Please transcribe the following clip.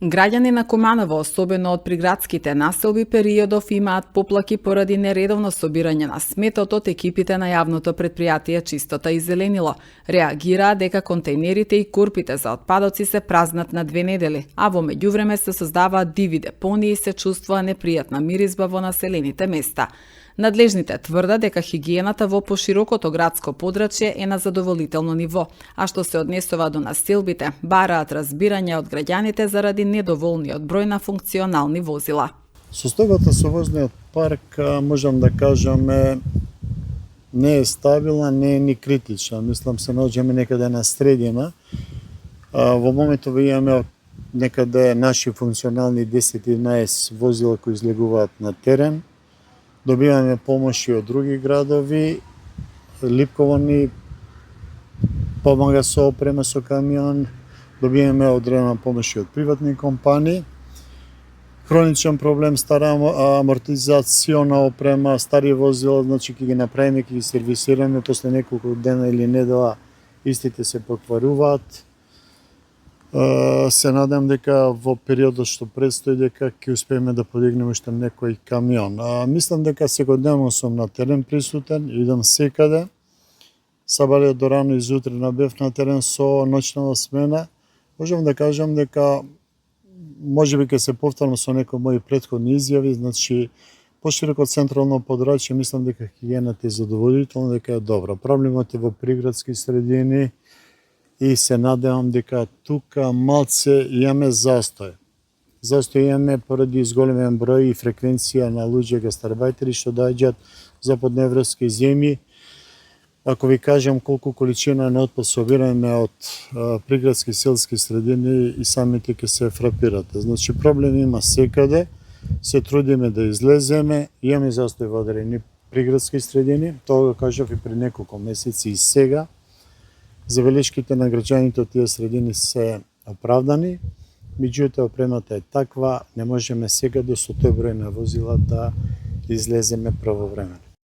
Граѓани на Куманово, особено од приградските населби периодов, имаат поплаки поради нередовно собирање на сметот од екипите на јавното претпријатие Чистота и зеленило. Реагираа дека контејнерите и курпите за отпадоци се празнат на 2 недели, а во меѓувреме се создаваат диви депонии и се чувствува непријатна миризба во населените места. Надлежните тврдат дека хигиената во поширокото градско подрачје е на задоволително ниво, а што се однесува до населбите, бараат разбирање од граѓаните заради недоволниот број на функционални возила. Состојбата со возниот парк, можам да кажам, не е стабилна, не е ни критична. Мислам се наоѓаме некаде на средина. Во моментов имаме некаде наши функционални 10-11 возила кои излегуваат на терен. Добиваме помоши од други градови, Липково ни помага со опрема со камион, добиваме одредена помоши од приватни компании. Хроничен проблем, стара амортизациона опрема, стари возила, значи ќе ги направиме, ќе ги сервисираме, после неколку дена или недела истите се покваруваат. Се надам дека во периодот што предстои дека ќе успееме да подигнеме уште некој камион. Мислам дека секојдневно сум на терен присутен, идам секаде. Сабале до рано изутре бев на терен со ноќнава смена. Можам да кажам дека можеби ќе се повторам со некои мои претходни изјави, значи пошироко централно подрачје, мислам дека хигиената е задоволителна, дека е добра. Проблемот е во приградски средини и се надевам дека тука малце имаме застој. Застој имаме поради изголемен број и фреквенција на луѓе гастарбајтери што доаѓаат за подневровски земи. Ако ви кажам колку количина на отпад собираме од приградски селски средини и самите ќе се фрапирате. Значи проблем има секаде, се трудиме да излеземе, имаме застој во одредени приградски средини, тоа го кажав и пред неколку месеци и сега. Забелешките на граѓаните од тие средини се оправдани, меѓутоа опремата е таква, не можеме сега со тој број на возила да излеземе правовремено.